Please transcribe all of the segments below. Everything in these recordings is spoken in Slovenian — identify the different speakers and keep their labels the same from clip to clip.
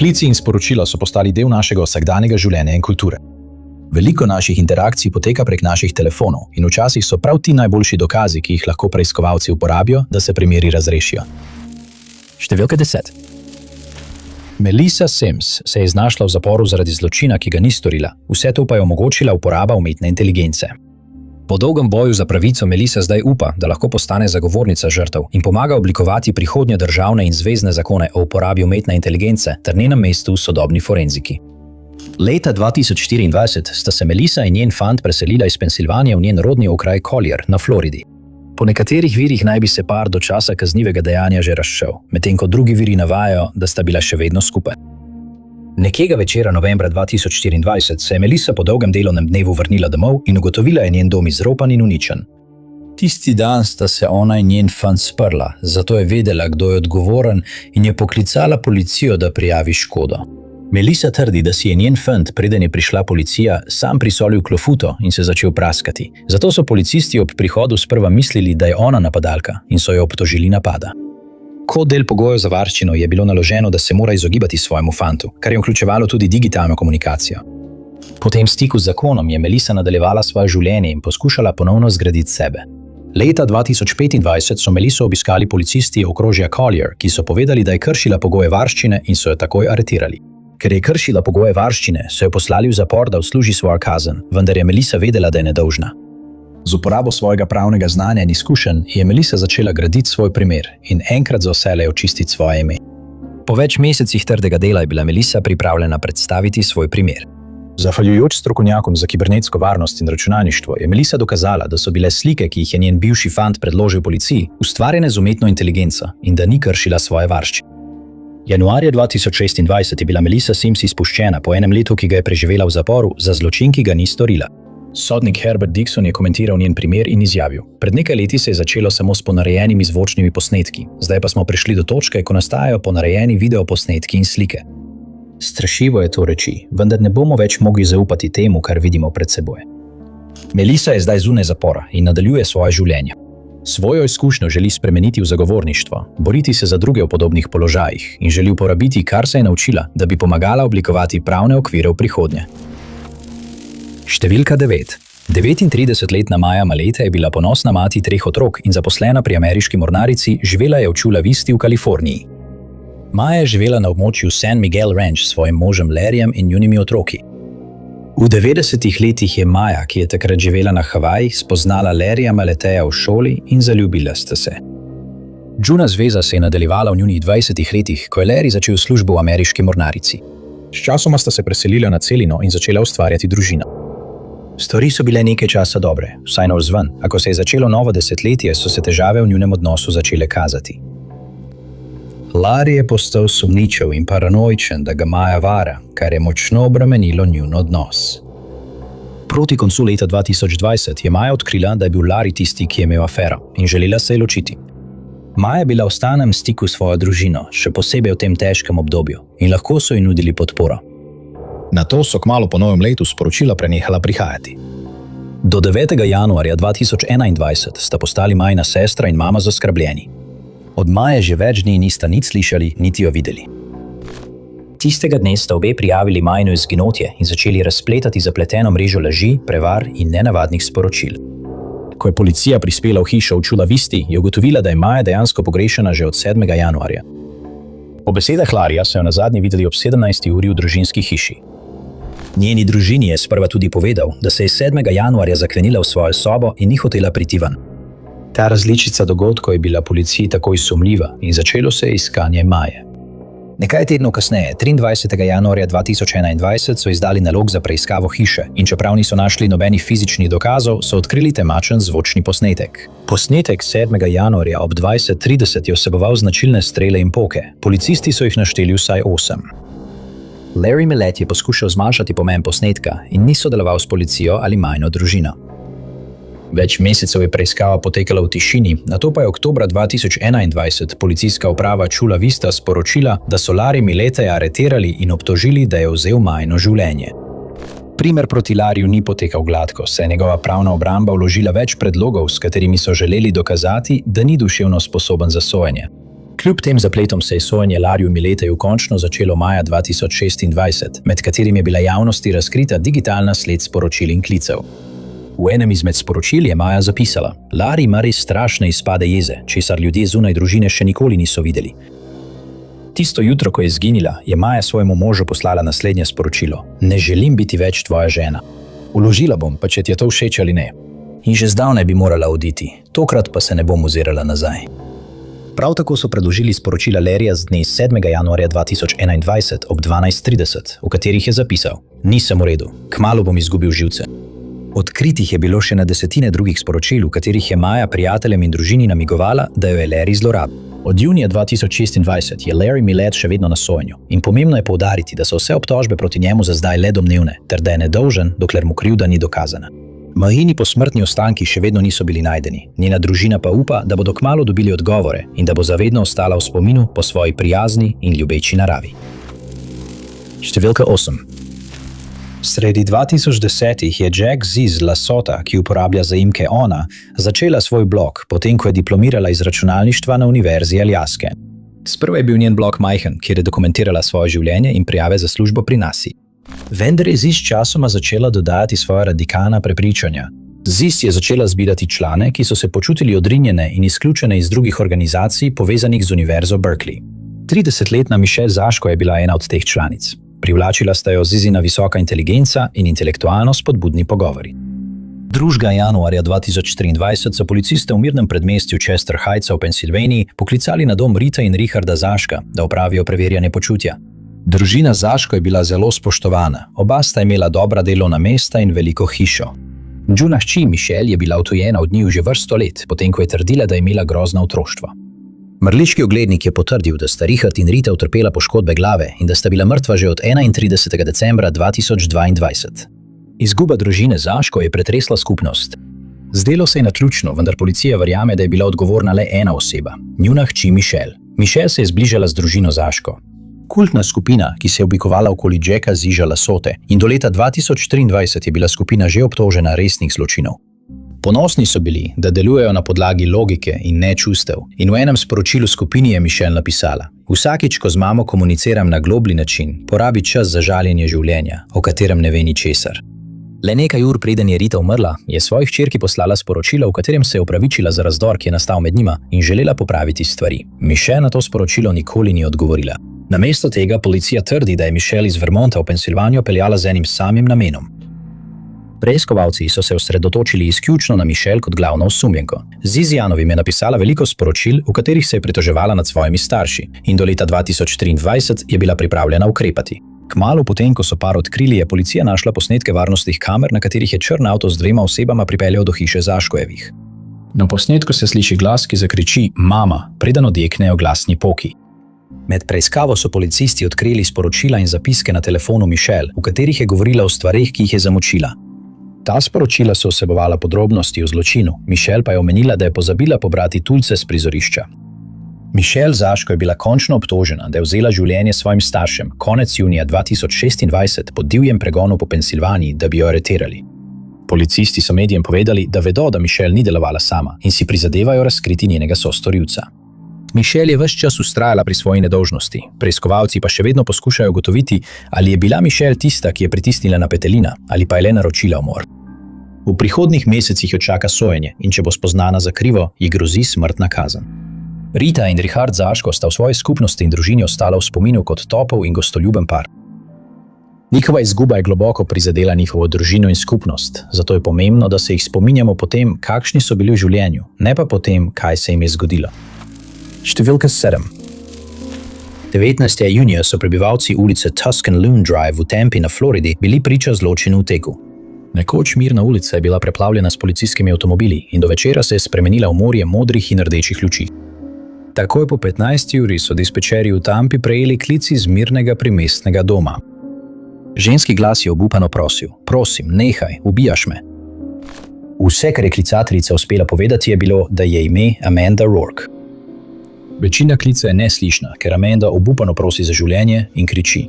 Speaker 1: Klici in sporočila so postali del našega vsakdanjega življenja in kulture. Veliko naših interakcij poteka prek naših telefonov in včasih so prav ti najboljši dokazi, ki jih lahko preiskovalci uporabijo, da se primeri razrešijo.
Speaker 2: Številka 10.
Speaker 1: Melissa Sims se je znašla v zaporu zaradi zločina, ki ga ni storila. Vse to pa je omogočila uporaba umetne inteligence.
Speaker 2: Po dolgem boju za pravico Melissa zdaj upa, da lahko postane zagovornica žrtev in pomaga oblikovati prihodnje državne in zvezne zakone o uporabi umetne inteligence ter njenem mestu v sodobni forenziki.
Speaker 1: Leta 2024 sta se Melissa in njen fant preselila iz Pensilvanije v njen rodni okraj Collier na Floridi. Po nekaterih virih naj bi se par do časa kaznivega dejanja že razšel, medtem ko drugi viri navajajo, da sta bila še vedno skupaj. Nekega večera novembra 2024 se je Melissa po dolgem delovnem dnevu vrnila domov in ugotovila je njen dom izropan in uničen. Tisti dan sta se ona in njen fant sprla, zato je vedela, kdo je odgovoren in je poklicala policijo, da prijavi škodo. Melissa trdi, da si je njen fant, preden je prišla policija, sam prisolil klofuto in se začel praskati. Zato so policisti ob prihodu sprva mislili, da je ona napadalka in so jo obtožili napada. Kot del pogojev za varščino je bilo naloženo, da se mora izogibati svojemu fantu, kar je vključevalo tudi digitalno komunikacijo. Po tem stiku z zakonom je Melissa nadaljevala svoje življenje in poskušala ponovno zgraditi sebe. Leta 2025 so Melisso obiskali policisti okrožja Collier, ki so povedali, da je kršila pogoje varščine in so jo takoj aretirali. Ker je kršila pogoje varščine, so jo poslali v zapor, da odsluži svojo kazen, vendar je Melissa vedela, da je nedolžna. Z uporabo svojega pravnega znanja in izkušenj je Melissa začela graditi svoj primer in enkrat za vselej očistiti svoje ime. Po več mesecih trdega dela je bila Melissa pripravljena predstaviti svoj primer. Zahvaljujoč strokovnjakom za kibernetsko varnost in računalništvo je Melissa dokazala, da so bile slike, ki jih je njen bivši fant predložil policiji, ustvarjene z umetno inteligenco in da ni kršila svoje varščine. Januarja 2026 je bila Melissa Sims izpuščena po enem letu, ki ga je preživela v zaporu za zločin, ki ga ni storila. Sodnik Herbert Dixon je komentiral njen primer in izjavil: Pred nekaj leti se je začelo samo s ponarejenimi zvočnimi posnetki, zdaj pa smo prišli do točke, ko nastajajo ponarejeni videoposnetki in slike. Strašivo je to reči, vendar ne bomo več mogli zaupati temu, kar vidimo pred seboj. Melissa je zdaj zunaj zapora in nadaljuje svoje življenje. Svojo izkušnjo želi spremeniti v zagovorništvo, boriti se za druge v podobnih položajih in želi uporabiti, kar se je naučila, da bi pomagala oblikovati pravne okvire v prihodnje. Številka 9. 39-letna Maja Malete je bila ponosna mati 3 otrok in zaposlena pri ameriški mornarici, živela je v Chula Visti v Kaliforniji. Maja je živela na območju San Miguel Ranch s svojim možem Larryjem in njunimi otroki. V 90-ih letih je Maja, ki je takrat živela na Havajih, spoznala Larryja Maleteja v šoli in zaljubila sta se. Džuna zveza se je nadaljevala v njunih 20 letih, ko je Larry začel službo v ameriški mornarici. Sčasoma sta se preselila na celino in začela ustvarjati družino. Stvari so bile nekaj časa dobre, vsaj navzven, a ko se je začelo novo desetletje, so se težave v njunem odnosu začele kazati. Larry je postal sumničav in paranoičen, da ga Maja vara, kar je močno obremenilo njun odnos. Proti koncu leta 2020 je Maja odkrila, da je bil Larry tisti, ki je imel afero in želela se je ločiti. Maja je bila v stalnem stiku s svojo družino, še posebej v tem težkem obdobju, in lahko so ji nudili podporo. Nato so kmalu po novem letu sporočila prenehala prihajati. Do 9. januarja 2021 sta postali Majina sestra in mama zaskrbljeni. Od Maje že več dni nista nič slišali, niti jo videli. Tistega dne sta obe prijavili Majino izginotje in začeli razpletati zapleteno mrežo laži, prevar in nenavadnih sporočil. Ko je policija prispela v hišo v Chula Visti, je ugotovila, da je Maja dejansko pogrešana že od 7. januarja. Po besedah Larryja so jo nazadnje videli ob 17. uri v družinski hiši. Njeni družini je sprva tudi povedal, da se je 7. januarja zaklenila v svojo sobo in ni hotela priti ven. Ta različica dogodkov je bila policiji takoj sumljiva in začelo se je iskanje Maje. Nekaj tednov kasneje, 23. januarja 2021, so izdali nalog za preiskavo hiše in čeprav niso našli nobenih fizičnih dokazov, so odkrili temačen zvočni posnetek. Posnetek 7. januarja ob 20:30 je vseboval značilne strele in poke. Policisti so jih našteli vsaj 8. Larry Malete je poskušal zmanjšati pomen posnetka in ni sodeloval s policijo ali Majino družino. Več mesecev je preiskava potekala v tišini, nato pa je oktobra 2021 policijska uprava Chula Vista sporočila, da so Larry Maleteja aretirali in obtožili, da je vzel Majino življenje. Primer proti Larryju ni potekal gladko, saj je njegova pravna obramba vložila več predlogov, s katerimi so želeli dokazati, da ni duševno sposoben za sojenje. Kljub tem zapletom se je sojenje Larryju Mileteju končno začelo maja 2026, med katerim je bila javnosti razkrita digitalna sled sporočil in klicev. V enem izmed sporočil je Maja zapisala: Larry ima res strašne izpade jeze, česar ljudje zunaj družine še nikoli niso videli. Tisto jutro, ko je izginila, je Maja svojemu možu poslala naslednje sporočilo: Ne želim biti več tvoja žena. Vložila bom, pa če ti je to všeč ali ne. In že zdavnaj bi morala oditi, tokrat pa se ne bom ozirala nazaj. Prav tako so predložili sporočila Larryja z dne 7. januarja 2021 ob 12:30, v katerih je zapisal: Nisem v redu, kmalu bom izgubil živce. Odkritih je bilo še na desetine drugih sporočil, v katerih je Maja prijateljem in družini namigovala, da jo je Larry zlorabil. Od junija 2026 je Larry Millet še vedno na sojenju in pomembno je poudariti, da so vse obtožbe proti njemu za zdaj le domnevne, ter da je nedolžen, dokler mu krivda ni dokazana. Majini posmrtni ostanki še vedno niso bili najdeni, njena družina pa upa, da bodo kmalu dobili odgovore in da bo zavedno ostala v spominu po svoji prijazni in ljubeči naravi. Številka 8. Sredi 2010 je Jack Z iz Lasota, ki uporablja zaimke Ona, začela svoj blog, potem ko je diplomirala iz računalništva na Univerzi Aljaske. Sprva je bil njen blog majhen, kjer je dokumentirala svoje življenje in prijave za službo pri NASA. Vendar je Z časoma začela dodajati svoja radikalna prepričanja. Z je začela zbirati člane, ki so se počutili odrinjene in izključene iz drugih organizacij povezanih z Univerzo Berkeley. 30-letna Michelle Zaško je bila ena od teh članic. Privlačila sta jo Zizina visoka inteligenca in intelektualno spodbudni pogovori. 2. januarja 2023 so policiste v mirnem predmestju Chester Heightsa v Pensilvaniji poklicali na dom Rita in Richarda Zaška, da opravijo preverjanje počutja. Družina Zaško je bila zelo spoštovana, oba sta imela dobra delovna mesta in veliko hišo. Džuna hči Michelle je bila odtujena od njiju že vrsto let, potem ko je trdila, da je imela grozno otroštvo. Mrliški oglednik je potrdil, da sta Richard in Rita utrpela poškodbe glave in da sta bila mrtva že od 31. decembra 2022. Izguba družine Zaško je pretresla skupnost. Zdelo se je naključno, vendar policija verjame, da je bila odgovorna le ena oseba, njuna hči Michelle. Michelle se je zbližala z družino Zaško. Kultna skupina, ki se je oblikovala okoli Jacka Zija Lasote, in do leta 2023 je bila skupina že obtožena resnih zločinov. Ponosni so bili, da delujejo na podlagi logike in ne čustev, in v enem sporočilu skupini je Michelle napisala: Vsakič, ko z mamo komuniciram na globlji način, porabi čas za žaljenje življenja, o katerem ne ve ničesar. Le nekaj ur preden je Rita umrla, je svoji hčerki poslala sporočilo, v katerem se je opravičila za razdor, ki je nastal med njima, in želela popraviti stvari. Michelle na to sporočilo nikoli ni odgovorila. Namesto tega policija trdi, da je Michelle iz Vermonta v Pensilvanijo peljala z enim samim namenom. Preiskovalci so se osredotočili izključno na Michelle kot glavno osumljenko. Zizijanovim je napisala veliko sporočil, v katerih se je pritoževala nad svojimi starši, in do leta 2023 je bila pripravljena ukrepati. Kmalu potem, ko so par odkrili, je policija našla posnetke varnostnih kamer, na katerih je črn avto z 2 osebama pripeljal do hiše Zaškojevih. Na posnetku se sliši glas, ki zakriči "Mama", preden odjeknejo glasni poki. Med preiskavo so policisti odkrili sporočila in zapiske na telefonu Michelle, v katerih je govorila o stvareh, ki jih je zamočila. Ta sporočila so vsebovala podrobnosti o zločinu, Michelle pa je omenila, da je pozabila pobrati tulce s prizorišča. Michelle Zaško je bila končno obtožena, da je vzela življenje svojim staršem konec junija 2026 pod divjem pregonu po Pensilvaniji, da bi jo aretirali. Policisti so medijem povedali, da vedo, da Michelle ni delovala sama in si prizadevajo razkriti njenega sostorilca. Michelle je ves čas vztrajala pri svoji nedolžnosti, preiskovalci pa še vedno poskušajo ugotoviti, ali je bila Michelle tista, ki je pritisnila na petelina, ali pa je le naročila umor. V prihodnjih mesecih jo čaka sojenje in če bo spoznana za krivo, ji grozi smrtna kazen. Rita in Richard Zaško sta v svoji skupnosti in družini ostala v spominu kot topel in gostoljuben par. Njihova izguba je globoko prizadela njihovo družino in skupnost, zato je pomembno, da se jih spominjamo po tem, kakšni so bili v življenju, ne pa po tem, kaj se jim je zgodilo. Številka 7. 19. junija so prebivalci ulice Tuscan Loon Drive v Tampi na Floridi bili priča zločinu v teku. Nekoč mirna ulica je bila preplavljena s policijskimi avtomobili in do večera se je spremenila v morje modrih in rdečih luči. Takoj po 15. uri so dispečerji v Tampi prejeli klic iz mirnega primestnega doma. Ženski glas je obupano prosil: "Prosim, nehaj, ubijaš me." Vse, kar je klicateljica uspela povedati, je bilo, da je ime Amanda Rourke. Večina klica je neslišna, ker Amanda obupano prosi za življenje in kriči.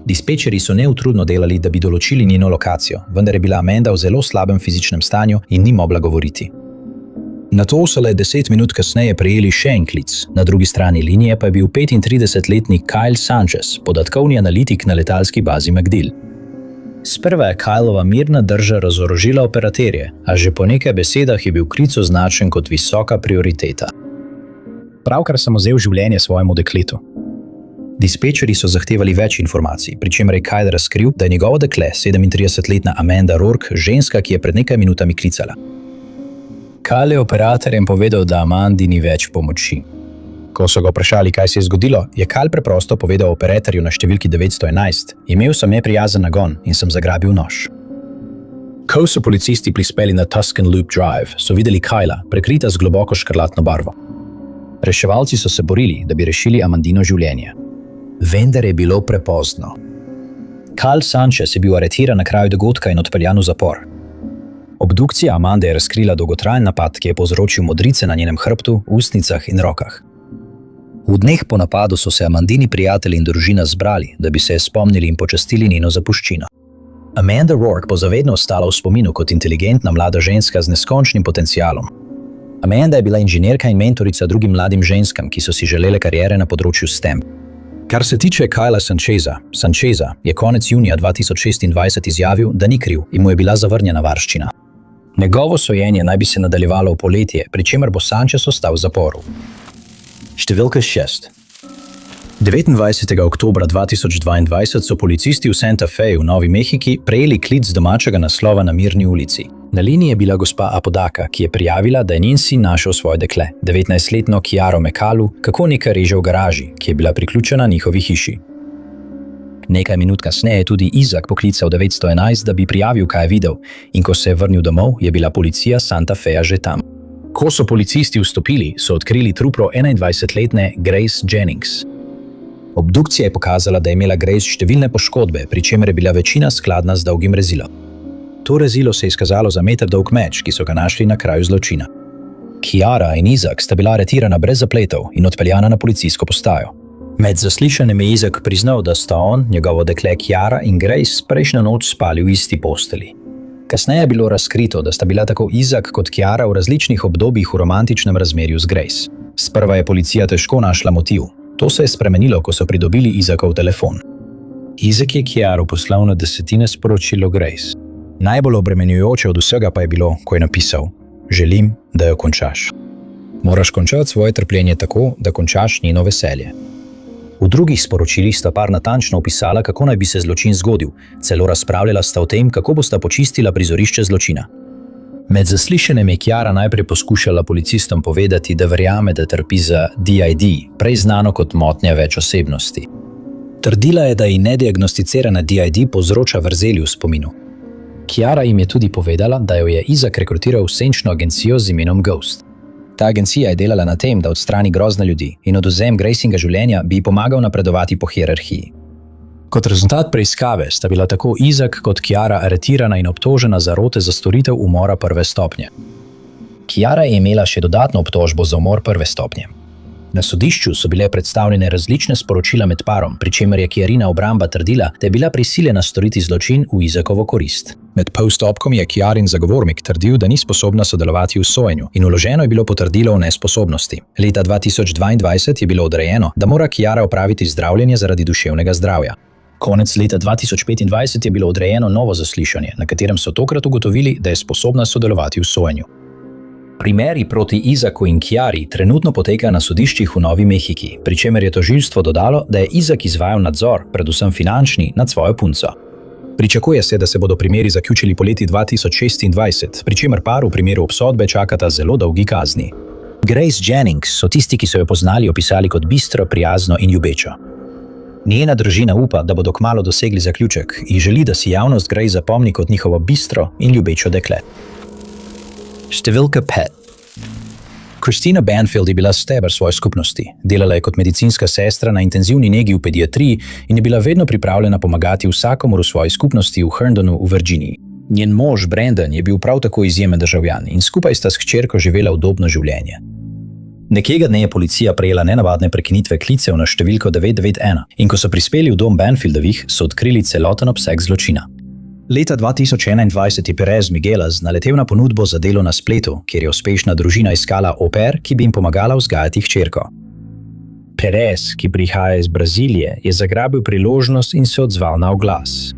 Speaker 1: Dispečerji so neutrudno delali, da bi določili njeno lokacijo, vendar je bila Amanda v zelo slabem fizičnem stanju in ni mogla govoriti. Nato so le 10 minut kasneje prejeli še en klic. Na drugi strani linije pa je bil 35-letni Kyle Sanchez, podatkovni analitik na letalski bazi MacDill. Sprva je Kylova mirna drža razorožila operaterje, a že po nekaj besedah je bil klic označen kot visoka prioriteta.
Speaker 2: Pravkar sem vzel življenje svojemu dekletu.
Speaker 1: Dispečeri so zahtevali več informacij, pri čemer je Kyle razkril, da je njegovo dekle, 37-letna Amanda Rourke, ženska, ki je pred nekaj minutami klicala. Kyle je operatorjem povedal, da Amandi ni več pomoči. Ko so ga vprašali, kaj se je zgodilo, je Kyle preprosto povedal operatorju na številki 911: "Imel sem neprijazen nagon in sem zagrabil nož." Ko so policisti prispeli na Tuscan Loop Drive, so videli Kyla, prekrita z globoko škrlatno barvo. Reševalci so se borili, da bi rešili Amandino življenje. Vendar je bilo prepozno. Kyle Sanchez je bil aretiran na kraju dogodka in odpeljan v zapor. Obdukcija Amande je razkrila dolgotrajen napad, ki je povzročil modrice na njenem hrbtu, ustnicah in rokah. V dneh po napadu so se Amandini prijatelji in družina zbrali, da bi se spomnili in počastili njeno zapuščino. Amanda Rourke bo zavedno ostala v spominu kot inteligentna mlada ženska z neskončnim potencialom. Amanda je bila inženirka in mentorica drugim mladim ženskam, ki so si želele kariere na področju STEM. Kar se tiče Kyla Sancheza je konec junija 2026 izjavil, da ni kriv in mu je bila zavrnjena varščina. Njegovo sojenje naj bi se nadaljevalo v poletje, pri čemer bo Sanchez ostal v zaporu. Številka 6. 29. oktobra 2022 so policisti v Santa Fe v Novi Mehiki prejeli klic z domačega naslova na Mirni ulici. Na liniji je bila gospa Apodaca, ki je prijavila, da je njen sin našel svoje dekle, 19-letno Kiaro Mekalu, kako nekaj reže v garaži, ki je bila priključena njihovi hiši. Nekaj minut kasneje je tudi Izak poklical 911, da bi prijavil, kaj je videl, in ko se je vrnil domov, je bila policija Santa Feja že tam. Ko so policisti vstopili, so odkrili truplo 21-letne Grace Jennings. Obdukcija je pokazala, da je imela Grace številne poškodbe, pri čemer je bila večina skladna z dolgim rezilom. To rezilo se je izkazalo za meter dolg meč, ki so ga našli na kraju zločina. Kiara in Izak sta bila aretirana brez zapletov in odpeljana na policijsko postajo. Med zaslišanjem je Izak priznal, da sta on, njegovo dekle Kiara in Grace prejšnjo noč spali v isti posteli. Kasneje je bilo razkrito, da sta bila tako Izak kot Kiara v različnih obdobjih v romantičnem razmerju z Grace. Sprva je policija težko našla motiv. To se je spremenilo, ko so pridobili Izakov telefon. Izak je Kiaru poslal na desetine sporočilo Grace. Najbolj obremenjujoče od vsega pa je bilo, ko je napisal: "Želim, da jo končaš. Moraš končati svoje trpljenje tako, da končaš njeno veselje." V drugih sporočilih sta par natančno opisala, kako naj bi se zločin zgodil, celo razpravljala sta o tem, kako bosta počistila prizorišče zločina. Med zaslišanjem je Kiara najprej poskušala policistom povedati, da verjame, da trpi za DID, prej znano kot motnja več osebnosti. Trdila je, da ji nediagnosticirana DID povzroča vrzeli v spominu. Kiara jim je tudi povedala, da jo je Izak rekrutiral v senčno agencijo z imenom Ghost. Ta agencija je delala na tem, da odstrani grozne ljudi in odvzem Gracinga življenja bi ji pomagal napredovati po hierarhiji. Kot rezultat preiskave sta bila tako Izak kot Kiara aretirana in obtožena zarote za storitev umora prve stopnje. Kiara je imela še dodatno obtožbo za umor prve stopnje. Na sodišču so bile predstavljene različne sporočila med parom, pri čemer je Kiarina obramba trdila, da je bila prisiljena storiti zločin v Izakovo korist. Med postopkom je Kiarin zagovornik trdil, da ni sposobna sodelovati v sojenju in vloženo je bilo potrdilo o nesposobnosti. Leta 2022 je bilo odrejeno, da mora Kiara opraviti zdravljenje zaradi duševnega zdravja. Konec leta 2025 je bilo odrejeno novo zaslišanje, na katerem so tokrat ugotovili, da je sposobna sodelovati v sojenju. Primeri proti Izaku in Kiari trenutno potekajo na sodiščih v Novi Mehiki, pri čemer je tožilstvo dodalo, da je Izak izvajal nadzor, predvsem finančni, nad svojo punco. Pričakuje se, da se bodo primeri zaključili poleti 2026, pri čemer par v primeru obsodbe čakata zelo dolgi kazni. Grace Jennings so tisti, ki so jo poznali, opisali kot bistro, prijazno in ljubečo. Njena družina upa, da bodo kmalu dosegli zaključek in želi, da si javnost Grace zapomni kot njihovo bistro in ljubečo dekle. Številka 5. Christina Banfield je bila steber svoje skupnosti. Delala je kot medicinska sestra na intenzivni negi v pediatriji in je bila vedno pripravljena pomagati vsakomur v svoji skupnosti v Herndonu v Virginiji. Njen mož Brandon je bil prav tako izjemen državljan in skupaj sta s hčerko živela udobno življenje. Nekega dne je policija prejela nenavadne prekinitve klicev na številko 991 in ko so prispeli v dom Banfieldovih, so odkrili celoten obseg zločina. Leta 2021 je Perez Miguelaz naletel na ponudbo za delo na spletu, kjer je uspešna družina iskala au pair, ki bi jim pomagala vzgajati hčerko. Perez, ki prihaja iz Brazilije, je zagrabil priložnost in se odzval na oglas.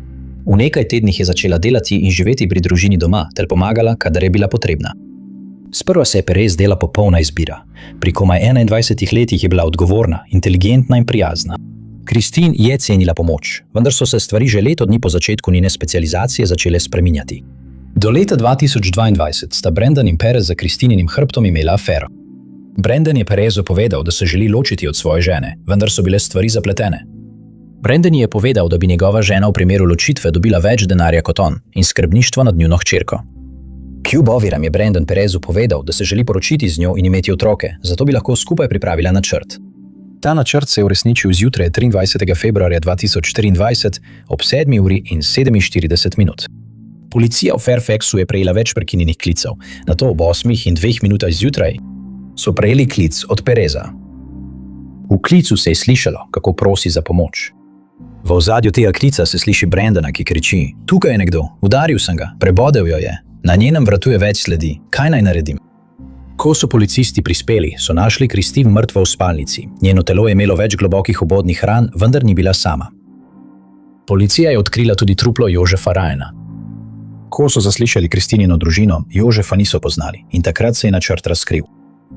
Speaker 1: V nekaj tednih je začela delati in živeti pri družini doma ter pomagala, kadar je bila potrebna. Sprva se je Perez dela popolna izbira. Pri komaj 21 letih je bila odgovorna, inteligentna in prijazna. Christine je cenila pomoč, vendar so se stvari že leto dni po začetku njene specializacije začele spreminjati. Do leta 2022 sta Brandon in Perez za Christininim hrbtom imela afero. Brandon je Perezu povedal, da se želi ločiti od svoje žene, vendar so bile stvari zapletene. Brandon je povedal, da bi njegova žena v primeru ločitve dobila več denarja kot on in skrbništvo nad njuno hčerko. Kljub oviram je Brandon Perezu povedal, da se želi poročiti z njo in imeti otroke, zato bi lahko skupaj pripravila načrt. Ta načrt se je uresničil zjutraj 23. februarja 2024 ob 7:47. Policija v Fairfaxu je prejela več prekinjenih klicev, nato ob 8:02 zjutraj so prejeli klic od Pereza. V klicu se je slišalo, kako prosi za pomoč. V ozadju tega klica se sliši Brandona, ki kriči: "Tukaj je nekdo, udaril sem ga, prebodel jo je, na njenem vratu je več sledi, kaj naj naredim?" Ko so policisti prispeli, so našli Christine mrtvo v spalnici. Njeno telo je imelo več globokih vbodnih ran, vendar ni bila sama. Policija je odkrila tudi truplo Jožefa Ryana. Ko so zaslišali Christinino družino, Jožefa niso poznali in takrat se je načrt razkril.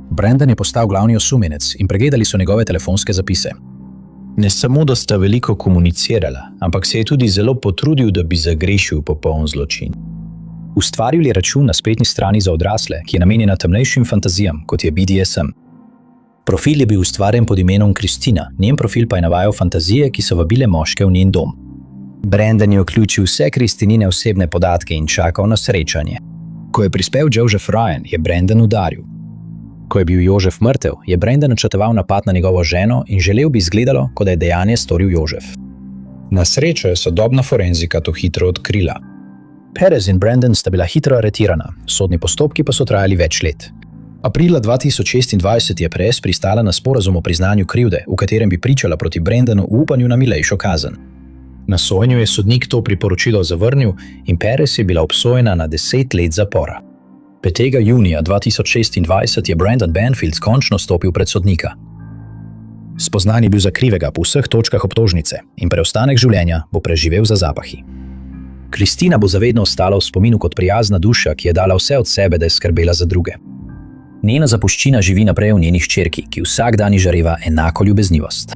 Speaker 1: Brandon je postal glavni osumljenec in pregledali so njegove telefonske zapise. Ne samo, da sta veliko komunicirala, ampak se je tudi zelo potrudil, da bi zagrešil popoln zločin. Ustvaril je račun na spletni strani za odrasle, ki je namenjena temnejšim fantazijam, kot je BDSM. Profil je bil ustvarjen pod imenom Kristina, njen profil pa je navajal fantazije, ki so vabile moške v njen dom. Brandon je vključil vse Kristinine osebne podatke in čakal na srečanje. Ko je prispel Joseph Ryan, je Brandon udaril. Ko je bil Jožef mrtev, je Brandon načrtoval napad na njegovo ženo in želel bi izgledalo, kot da je dejanje storil Jožef. Na srečo je sodobna forenzika to hitro odkrila. Perez in Brandon sta bila hitro aretirana, sodni postopki pa so trajali več let. Aprila 2026 je Perez pristala na sporazum o priznanju krivde, v katerem bi pričala proti Brandonu v upanju na milejšo kazen. Na sojenju je sodnik to priporočilo zavrnil in Perez je bila obsojena na 10 let zapora. 5. junija 2026 je Brandon Banfield končno stopil pred sodnika. Spoznan je bil za krivega po vseh točkah obtožnice in preostanek življenja bo preživel za zapahi. Kristina bo zavedno ostala v spominu kot prijazna duša, ki je dala vse od sebe, da je skrbela za druge. Njena zapuščina živi naprej v njeni hčerki, ki vsak dan izžareva enako ljubeznivost.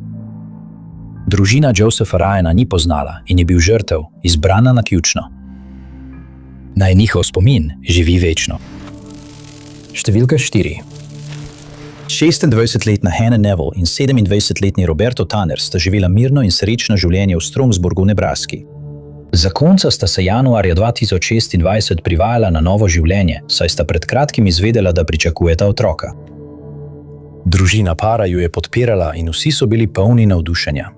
Speaker 1: Družina Josepha Ryana ni poznala in je bil žrtev, izbrana naključno. Naj njihov spomin živi večno. Številka 4. 26-letna Hannah Neville in 27-letni Roberto Tanner sta živela mirno in srečno življenje v Stromsburgu v Nebraski. Zakonca sta se januarja 2026 privajala na novo življenje, saj sta pred kratkim izvedela, da pričakujeta otroka. Družina para ju je podpirala in vsi so bili polni navdušenja.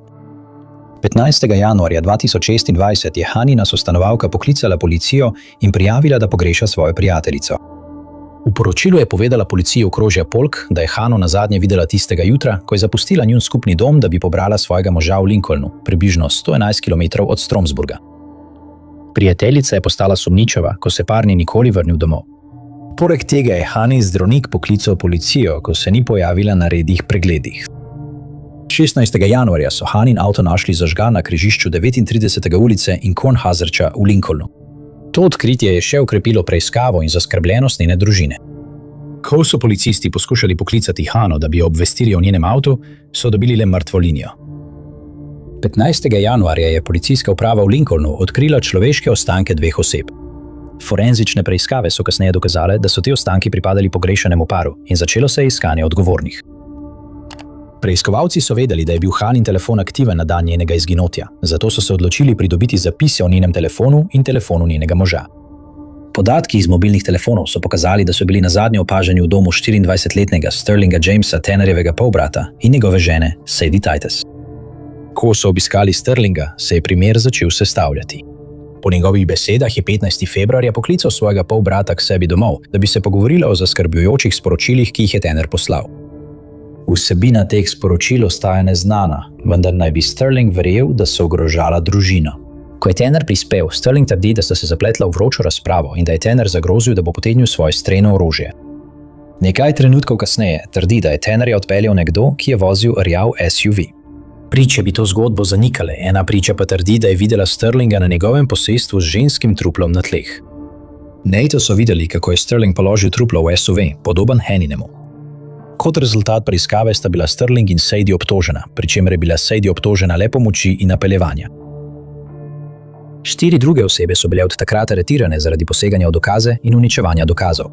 Speaker 1: 15. januarja 2026 je Hannina sostanovalka poklicala policijo in prijavila, da pogreša svojo prijateljico. V poročilu je povedala policiji okrožja Polk, da je Hanno nazadnje videla tistega jutra, ko je zapustila njun skupni dom, da bi pobrala svojega moža v Lincolnu, približno 111 km od Stromsburga. Prijateljica je postala sumničava, ko se par ni nikoli vrnil domov. Poleg tega je Hannin zdravnik poklical policijo, ko se ni pojavila na rednih pregledih. 16. januarja so Hannin avto našli zažgan na križišču 39. ulice in Kornhazerča v Lincolnu. To odkritje je še okrepilo preiskavo in zaskrbljenost njene družine. Ko so policisti poskušali poklicati Hanno, da bi jo obvestili o njenem avtu, so dobili le mrtvo linijo. 15. januarja je policijska uprava v Lincolnu odkrila človeške ostanke dveh oseb. Forenzične preiskave so kasneje dokazale, da so te ostanki pripadali pogrešanemu paru in začelo se je iskanje odgovornih. Preiskovalci so vedeli, da je bil Hannin telefon aktiven na dan njenega izginotja, zato so se odločili pridobiti zapise o njenem telefonu in telefonu njenega moža. Podatki iz mobilnih telefonov so pokazali, da so bili nazadnje opaženi v domu 24-letnega Sterlinga Jamesa Tannerjevega polbrata in njegove žene Sadie Titus. Ko so obiskali Sterlinga, se je primer začel sestavljati. Po njegovih besedah je 15. februarja poklical svojega polbrata k sebi domov, da bi se pogovorila o zaskrbljujočih sporočilih, ki jih je Tanner poslal. Vsebina teh sporočil ostaja neznana, vendar naj bi Sterling verjel, da so ogrožala družino.
Speaker 2: Ko je Tanner prispel, Sterling trdi, da sta se zapletla v vročo razpravo in da je Tanner zagrozil, da bo potegnil svoje strelno orožje. Nekaj trenutkov kasneje trdi, da je Tannerja odpeljal nekdo, ki je vozil rjav SUV. Priče bi to zgodbo zanikale, ena priča pa trdi, da je videla Sterlinga na njegovem posestvu z ženskim truplom na tleh. Nato so videli, kako je Sterling položil truplo v SUV, podoben Henninemu. Kot rezultat preiskave sta bila Sterling in Sadie obtožena, pri čemer je bila Sadie obtožena le pomoči in napeljevanja. 4 druge osebe so bile od takrat aretirane zaradi poseganja v dokaze in uničevanja dokazov.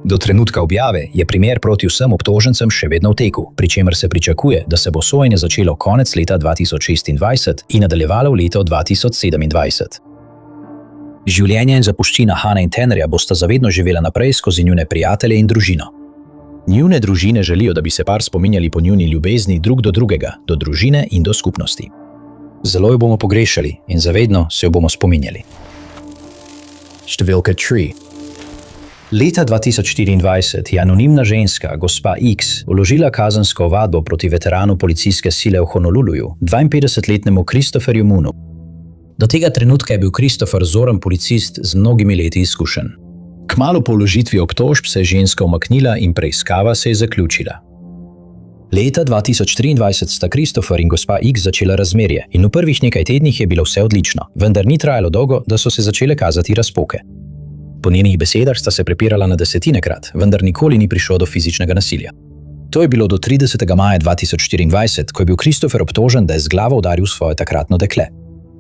Speaker 2: Do trenutka objave je primer proti vsem obtožencem še vedno v teku, pri čemer se pričakuje, da se bo sojenje začelo konec leta 2026 in nadaljevalo v leto 2027. Življenje in zapuščina Hannah in Tannerja bosta zavedno živela naprej skozi njune prijatelje in družino. Njune družine želijo, da bi se par spominjali po njuni ljubezni drug do drugega, do družine in do skupnosti. Zelo jo bomo pogrešali in zavedno se jo bomo spominjali. Številka 3. Leta 2024 je anonimna ženska, gospa X, vložila kazensko ovadbo proti veteranu policijske sile v Honoluluju, 52-letnemu Christopherju Moonu. Do tega trenutka je bil Christopher zoren policist z mnogimi leti izkušenj. Kmalu po vložitvi obtožb se je ženska umaknila in preiskava se je zaključila. Leta 2023 sta Christopher in gospa X začela razmerje in v prvih nekaj tednih je bilo vse odlično, vendar ni trajalo dolgo, da so se začele kazati razpoke. Po njenih besedah sta se prepirala na desetinekrat, vendar nikoli ni prišlo do fizičnega nasilja. To je bilo do 30. maja 2024, ko je bil Christopher obtožen, da je z glavo udaril svoje takratno dekle.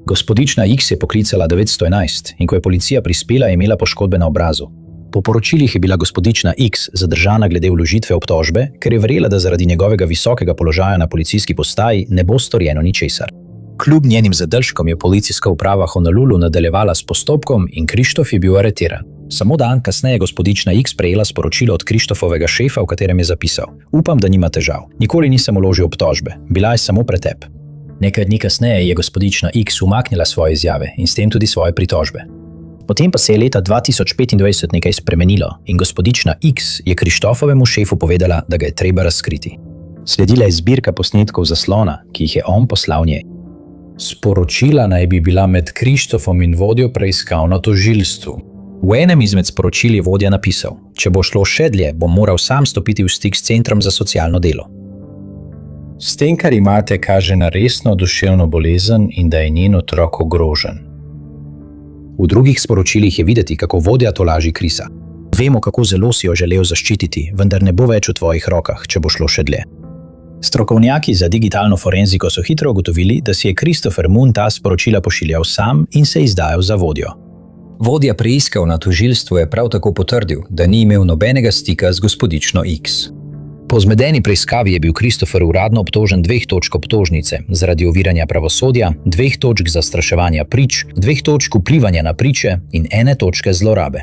Speaker 2: Gospodična X je poklicala 911 in ko je policija prispela, je imela poškodbe na obrazu. Po poročilih je bila gospodična X zadržana glede vložitve obtožbe, ker je verjela, da zaradi njegovega visokega položaja na policijski postaji ne bo storjeno ničesar. Kljub njenim zadržkom je policijska uprava Honolulu nadaljevala s postopkom in Krištof je bil aretiran. Samo dan kasneje je gospodična X prejela sporočilo od Krištofovega šefa, v katerem je zapisal: "Upam, da nima težav. Nikoli nisem vložil obtožbe. Bila je samo pretep." Nekaj dni kasneje je gospodična X umaknila svoje izjave in s tem tudi svoje pritožbe. Potem pa se je leta 2025 nekaj spremenilo in gospodična X je Krištofovemu šefu povedala, da ga je treba razkriti. Sledila je zbirka posnetkov zaslona, ki jih je on poslal njej. Sporočila naj bi bila med Krištofom in vodjo preiskav na tožilstvu. V enem izmed sporočil je vodja napisal: "Če bo šlo še dlje, bom moral sam stopiti v stik s Centrom za socialno delo. S tem, kar imate, kaže na resno duševno bolezen in da je njen otrok ogrožen." V drugih sporočilih je videti, kako vodja tolaži Krisa. "Vemo, kako zelo si jo želel zaščititi, vendar ne bo več v tvojih rokah, če bo šlo še dlje." Strokovnjaki za digitalno forenziko so hitro ugotovili, da si je Christopher Moon ta sporočila pošiljal sam in se izdajal za vodjo. Vodja preiskav na tožilstvu je prav tako potrdil, da ni imel nobenega stika z gospodično X. Po zmedeni preiskavi je bil Christopher uradno obtožen 2 točk obtožnice zaradi oviranja pravosodja, 2 točk zastraševanja prič, 2 točk vplivanja na priče in 1 točke zlorabe.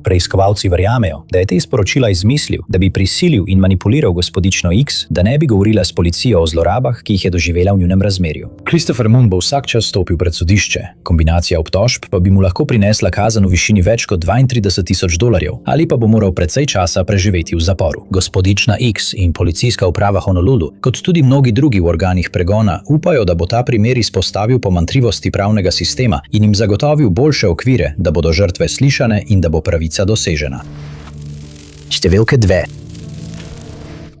Speaker 2: Preiskovalci verjamejo, da je te sporočila izmislil, da bi prisilil in manipuliral gospodično X, da ne bi govorila s policijo o zlorabah, ki jih je doživela v njunem razmerju. Christopher Moon bo vsak čas stopil pred sodišče, kombinacija obtožb pa bi mu lahko prinesla kazen v višini več kot $32,000 ali pa bo moral precej časa preživeti v zaporu. Gospodična X in policijska uprava Honolulu, kot tudi mnogi drugi v organih pregona, upajo, da bo ta primer izpostavil pomanjkljivosti pravnega sistema in jim zagotovil boljše okvire, da bodo žrtve slišane in da bo pravica dosežena. Številka 2.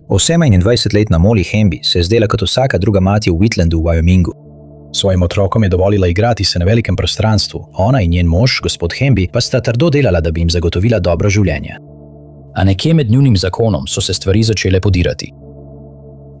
Speaker 2: 28-letna Molly Hamby se je zdela kot vsaka druga mati v Wheatlandu v Wyomingu. Svojim otrokom je dovolila igrati se na velikem prostranstvu, ona in njen mož, gospod Hamby, pa sta trdo delala, da bi jim zagotovila dobro življenje. A nekje med njunim zakonom so se stvari začele podirati.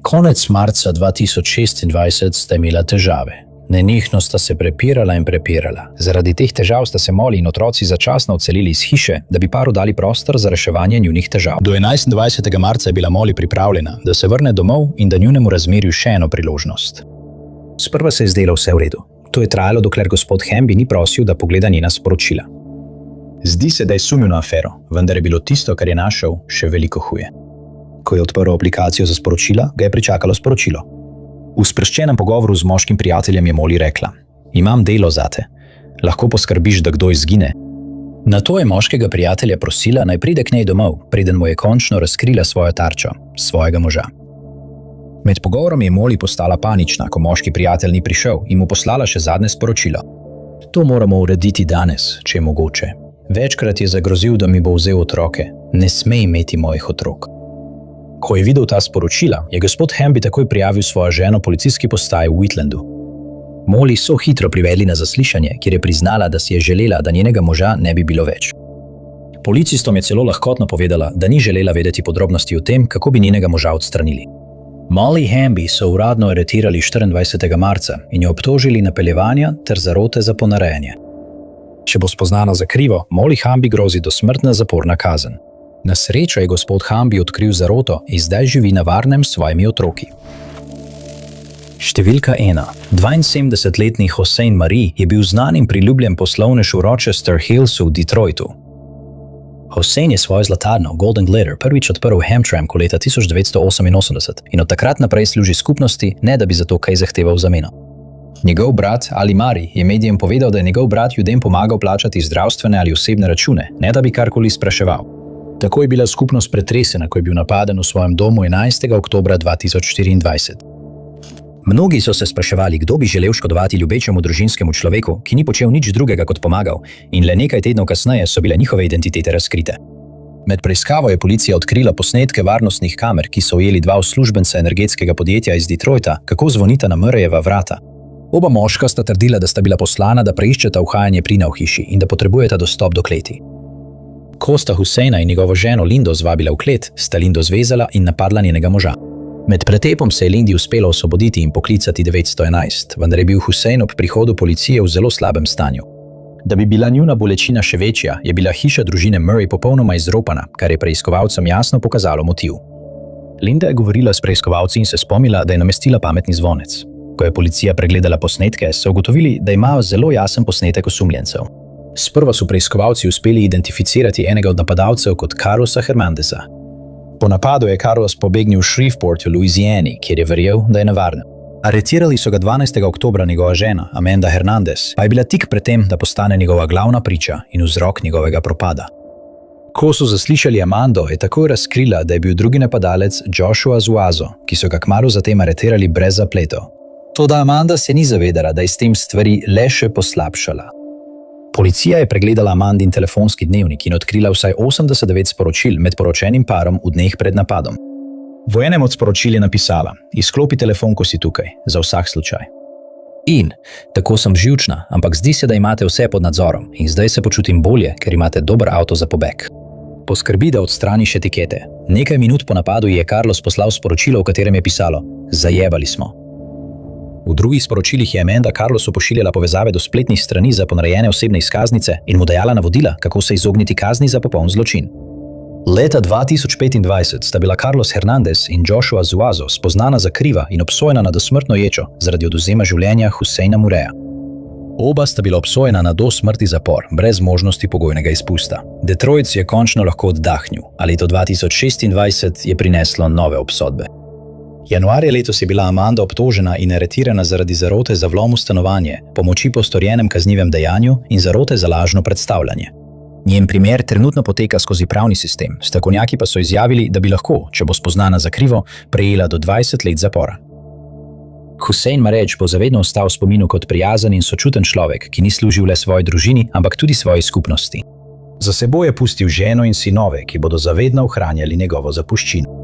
Speaker 2: Konec marca 2026 sta imela težave. Nenehno sta se prepirala in prepirala. Zaradi teh težav sta se Molly in otroci začasno odselili iz hiše, da bi paru dali prostor za reševanje njunih težav. Do 21. marca je bila Molly pripravljena, da se vrne domov in da njunemu razmerju še eno priložnost. Sprva se je zdelo vse v redu. To je trajalo, dokler gospod Hamby ni prosil, da pogleda njena sporočila. Zdi se, da je sumil na afero, vendar je bilo tisto, kar je našel, še veliko huje. Ko je odprl aplikacijo za sporočila, ga je pričakalo sporočilo. V sproščenem pogovoru z moškim prijateljem je Molly rekla: "Imam delo zate. Lahko poskrbiš, da kdo izgine?" Nato je moškega prijatelja prosila, naj pride k njej domov, preden mu je končno razkrila svojo tarčo, svojega moža. Med pogovorom je Molly postala panična, ko moški prijatelj ni prišel in mu poslala še zadnje sporočilo. To moramo urediti danes, če je mogoče. Večkrat je zagrozil, da mi bo vzel otroke. Ne sme imeti mojih otrok. Ko je videl ta sporočila, je gospod Hamby takoj prijavil svojo ženo policijski postaji v Wheatlandu. Molly so hitro privedli na zaslišanje, kjer je priznala, da si je želela, da njenega moža ne bi bilo več. Policistom je celo lahkotno povedala, da ni želela vedeti podrobnosti o tem, kako bi njenega moža odstranili. Molly Hamby so uradno aretirali 24. marca in jo obtožili napeljevanja ter zarote za ponarejanje. Če bo spoznana za krivo, Molly Hamby grozi dosmrtna zaporna kazen. Na srečo je gospod Hamby odkril zaroto in zdaj živi na varnem s svojimi otroki. Številka 1. 72-letni Hossein Marie je bil znan in priljubljen poslovnež v Rochester Hillsu v Detroitu. Hossein je svojo zlatarno Golden Glitter prvič odprl v Hamtramku leta 1988 in od takrat naprej služi skupnosti, ne da bi za to kaj zahteval v zameno. Njegov brat Ali Mari je medijem povedal, da je njegov brat ljudem pomagal plačati zdravstvene ali osebne račune, ne da bi karkoli spraševal. Tako je bila skupnost pretresena, ko je bil napaden v svojem domu 11. oktobra 2024. Mnogi so se spraševali, kdo bi želel škodovati ljubečemu družinskemu človeku, ki ni počel nič drugega kot pomagal, in le nekaj tednov kasneje so bile njihove identitete razkrite. Med preiskavo je policija odkrila posnetke varnostnih kamer, ki so ujeli dva uslužbenca energetskega podjetja iz Detroita, kako zvonita na Murrayjeva vrata. Oba moška sta trdila, da sta bila poslana, da preiščeta uhajanje plina v hiši in da potrebujeta dostop do kleti. Ko sta Husseina in njegovo ženo Lindo zvabila v klet, sta Lindo zvezala in napadla njenega moža. Med pretepom se je Lindi uspelo osvoboditi in poklicati 911, vendar je bil Hussein ob prihodu policije v zelo slabem stanju. Da bi bila njuna bolečina še večja, je bila hiša družine Murray popolnoma izropana, kar je preiskovalcem jasno pokazalo motiv. Linda je govorila s preiskovalci in se spomnila, da je namestila pametni zvonec. Ko je policija pregledala posnetke, so ugotovili, da imajo zelo jasen posnetek osumljencev. Sprva so preiskovalci uspeli identificirati enega od napadalcev kot Carlosa Hernandeza. Po napadu je Carlos pobegnil v Shreveport v Louisiani, kjer je verjel, da je na varnem. Aretirali so ga 12. oktobra njegova žena, Amanda Hernandez, pa je bila tik pred tem, da postane njegova glavna priča in vzrok njegovega propada. Ko so zaslišali Amando, je takoj razkrila, da je bil drugi napadalec Joshua Zuazo, ki so ga kmalu zatem aretirali brez zapletov. Toda Amanda se ni zavedala, da je s tem stvari le še poslabšala. Policija je pregledala Amandin telefonski dnevnik in odkrila vsaj 89 sporočil med poročenim parom v dneh pred napadom. V enem od sporočil je napisala: "Izklopi telefon, ko si tukaj, za vsak slučaj." In: "Tako sem živčna, ampak zdi se, da imate vse pod nadzorom in zdaj se počutim bolje, ker imate dober avto za pobeg. Poskrbi, da odstraniš etikete." Nekaj minut po napadu je Carlos poslal sporočilo, v katerem je pisalo: "Zajebali smo." V drugih sporočilih je Amanda Carlosu pošiljala povezave do spletnih strani za ponarejene osebne izkaznice in mu dajala navodila, kako se izogniti kazni za popoln zločin. Leta 2025 sta bila Carlos Hernandez in Joshua Zuazo spoznana za kriva in obsojena na dosmrtno ječo zaradi odvzema življenja Husseina Murraya. Oba sta bila obsojena na dosmrtni zapor, brez možnosti pogojnega izpusta. Detroit si je končno lahko oddahnil, a leto 2026 je prineslo nove obsodbe. Januarja letos je bila Amanda obtožena in aretirana zaradi zarote za vlom v stanovanje, pomoči po storjenem kaznivem dejanju in zarote za lažno predstavljanje. Njen primer trenutno poteka skozi pravni sistem, strokovnjaki pa so izjavili, da bi lahko, če bo spoznana za krivo, prejela do 20 let zapora. Hussein Marrej bo zavedno ostal v spominu kot prijazen in sočuten človek, ki ni služil le svoji družini, ampak tudi svoji skupnosti. Za seboj je pustil ženo in sinove, ki bodo zavedno ohranjali njegovo zapuščino.